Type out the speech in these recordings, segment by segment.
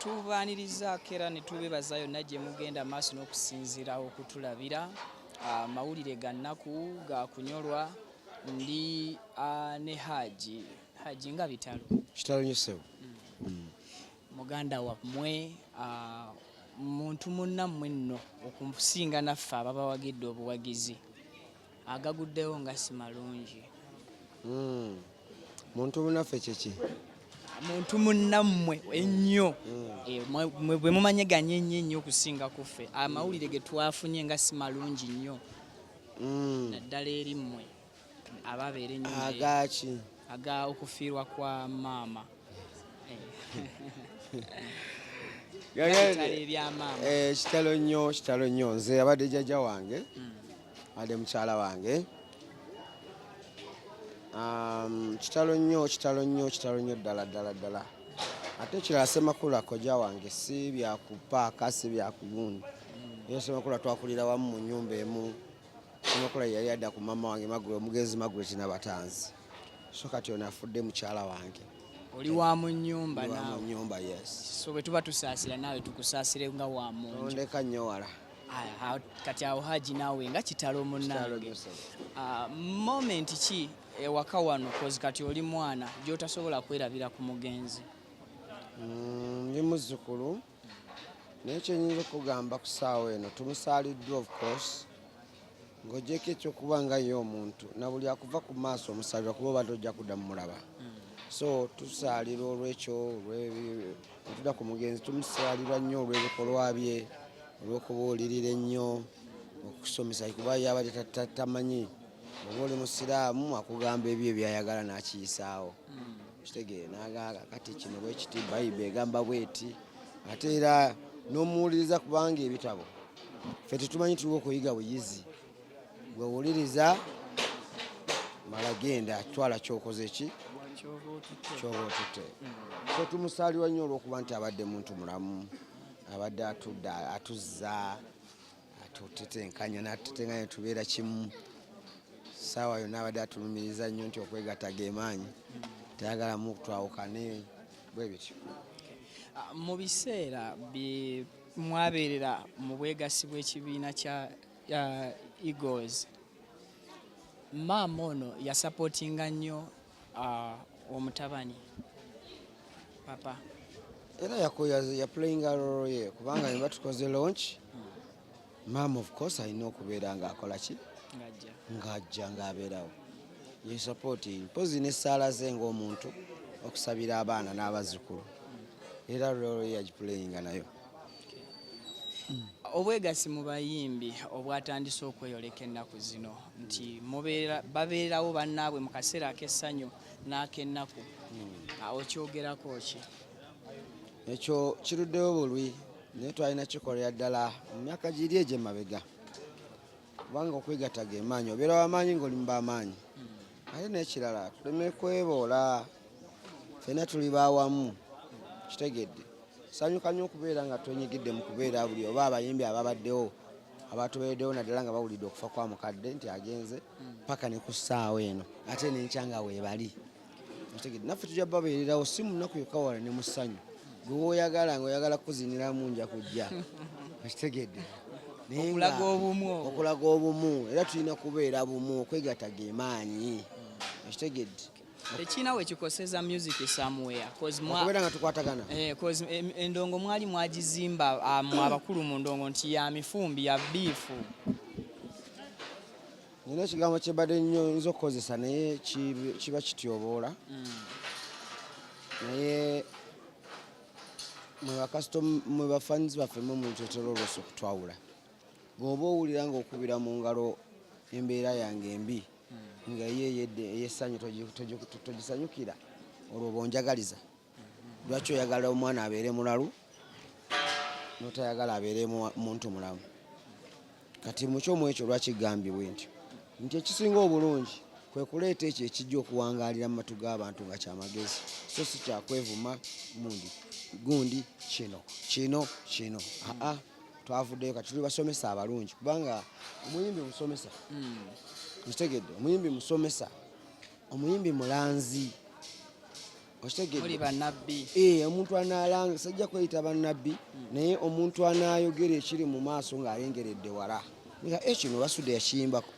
tubaaniriza era ne tubebaza yonna gye mugenda maaso n'okusinziira okutulabira. Mawulire ga nnaku ga kunyolwa ndi ne Hajji nga bitalo kitalo nnyo ssebo. Muganda wammwe muntu munnammwe nno okusinga naffe ababawagidde obuwagizi agaguddewo nga si malungi. Muntu munnaffe kiki? Muntu munnammwe ennyo bwe mumanyeganye ennyo okusinga kuffe amawulire ge twafunye nga si malungi nnyo naddala eri mmwe ababeera ennyo agaki aga okufiirwa kwa maama. Kitalo nnyo nze abadde jjajja wange abadde mukyala wange. Kitalo nnyo ddala ate kirala Semakula kojja wange si byakupaaka si byakugundi. Ye Semakula twakulira wamu mu nnyumba emu. Semakula yali adda ku maama wange omugezi Magret n'Abatanzi, so kati ono afudde mukyala wange. Oli wa mu nnyumba naawe? Mu nnyumba, yes. So bwe tuba tusaasira naawe tukusaasire nga wa muntu. Ondeka nnyo wala. Kati awo Hajji naawe nga kitalo munnange. Moment ki ewaka wano kozi kati oli mwana gy'otasobola kwerabira ku mugenzi? Ndi muzzukulu naye kyenyinza okugamba ku ssaawa eno tumusaaliddwa of course ng'ogyeko ekyokuba nga ye omuntu na buli akuva ku maaso omusaalira kuba oba tojja kudda mumulaba. So tusaalira olw'ekyo otudda ku mugenzi tumusaalira nnyo olw'ebikolwa bye olw'okubuulirira ennyo okusomesa kuba yabadde tamanyi oba oli musiraamu akugamba ebyo ebyayagala n'akiyisaawo kitegeere n'agaaga kati kino bwe kiti Bayibuli egamba bweti ate era n'omuwuliriza kubanga ebitabo ffe tetumanyi tuliwo okuyiga buyizi gwewuliriza mala genda twala kyokoze ki kyoba otutte. So tumusaalirwa nnyo olw'okuba nti abadde muntu mulamu abadde atuzza atutetenkanya n'atutetenkanya tubeera kimu. Saawa yonna abadde atulumiriza nnyo nti okwegatta ge maanyi tayagalamu twawukane bwe bityo. Mu biseera bye mwabeerera mu bwegasi bw'ekibiina kya Eagles, maama ono yasapootinga nnyo omutabani papa era ya playing a role ye kubanga ne batukoze launch maama of course alina okubeera ng'akola ki ng'ajja ng'abeerawo ye supporting pozi n'essaala ze ng'omuntu okusabira abaana n'abazzukulu era role ye yagiplayinga nayo. Obwegasi mu bayimbi obwatandise okweyoleka ennaku zino nti babeerawo bannaabwe mu kaseera ak'essanyu n'ak'ennaku okyogerako ki? Ekyo kiruddewo bulwi naye twalina kikolera ddala mu myaka giri egy'emabega kubanga okwegatta ge maanyi obeera w'amaanyi ng'oli mu b'amaanyi ate n'ekirala tuleme kweboola ffenna tuli baawamu kitegedde. Sanyuka nnyo okubeera nga twenyigidde mu kubeera buli oba abayimbi ababaddewo abatubeereddewo naddala nga bawulidde okufa kwa mukadde nti agenze paka ne ku ssaawa eno ate n'enkya nga weebali. Naffe tujja babeererawo si mu nnaku yokka wala ne mu ssanyu gwe woyagala ng'oyagala kuziniramu nja kujja okitegedde okulaga obumu era tulina kubeera bumu okwegatta ge maanyi okitegedde. Tekina we kikoseza music somewhere okubeera nga tukwatagana cause endongo mwali mwagizimba abakulu mu ndongo nti ya mifumbi ya biifu. Nina ekigambo kyebadde nnyo nza okukozesa naye kiba kityoboola naye mwe bafanizi baffe mwe mutetera olwosa okutwawula bw'oba owulira ng'okubira mu ngalo embeera yange embi nga eyessanyu togisanyukira olwo bonjagaliza. Lwaki oyagala omwana abeere mulalu n'otayagala abeere muntu mulamu? Kati mu kyomu ekyo lwakigambibwe nti ekisinga obulungi kwe kuleeta ekyo ekijja okuwangaalira mu matu g'abantu nga kyamagezi so si kyakwevuma gundi kino twavuddeyo kati tuli basomesa abalungi kubanga omuyimbi musomesa kitegedde omuyimbi musomesa omuyimbi mulanzi oli bannabbi omuntu analanga sajja kweyita bannabbi naye omuntu anayogera ekiri mu maaso ng'alengeredde wala kino Basudde yakiyimbako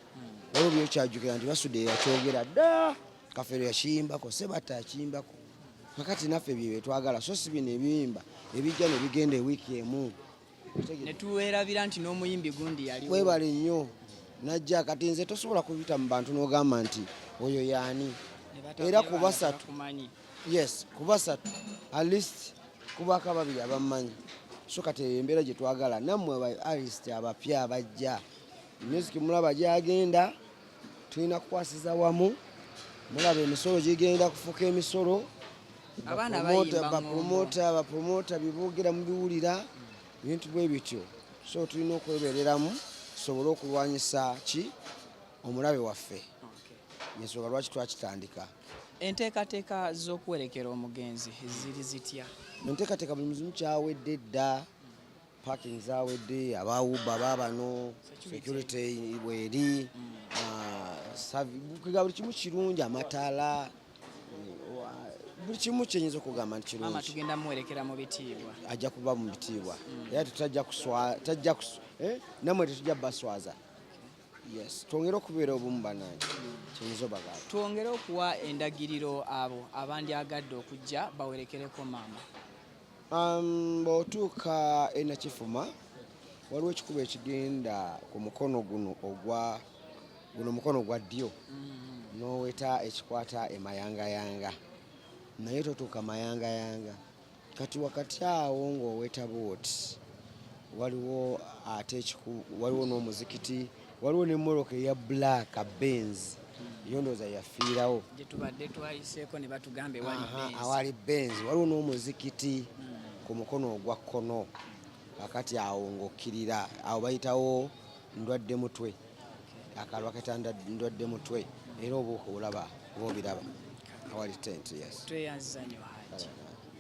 waliwo byokyajjukira nti Basudde yakyogera dda Kafeero yakiyimbako Sebatta yakiyimbako kakati naffe bye twagala so si bino ebiyimba ebijja ne bigenda ewiiki emu ne tuweerabira nti n'omuyimbi gundi yaliwo webale nnyo najja kati nze tosobola kubita mu bantu n'ogamba nti oyo yaani era ku basatu yes ku basatu at least kubako ababiri abamanyi so kati embeera gye twagala nammwe aba artist abapya abajja music mulaba gyagenda tulina kukwasiza wamu mulaba emisolo gigenda kufuuka emisolo bapromota biboogera mubiwulira ebintu bwe bityo so tulina okwebereramu tusobole okulwanyisa ki omulabe waffe ensonga lwaki twakitandika. Enteekateeka z'okuwerekera omugenzi ziri zitya? Enteekateeka buli muzimu kyawedde dda parking zawedde abawuba babano security bweri buli kimu kirungi amataala buli kimu kyenyinza okugamba nti kirungi. Maama tugenda muwerekera mu bitiibwa ajja kuba mu bitiibwa era tutajja namwe tetujja baswaza. Yes, twongere okubeera obumu banange kyenyinza obagamba. Twongere okuwa endagiriro abo abandyagadde okujja bawerekereko maama. Bw'otuuka Nakifuma waliwo ekikubo ekigenda ku mukono guno omukono gwa ddyo n'oweta ekikwata emayangayanga naye totuuka mayangayanga kati wakati awo ng'oweta booti waliwo n'omuzikiti waliwo n'emmoloka eya black Benz iyo ndowooza yafiirawo gye tubadde twayiseeko ne batugamba awali Benz waliwo n'omuzikiti ku mukono ogwa kkono kakati awo ng'okkirira awo bayitawo ndwadde mutwe akalwa katanda ndwadde mutwe era oba olaba oba obiraba awali tent. Yes, tweyanziza nnyo.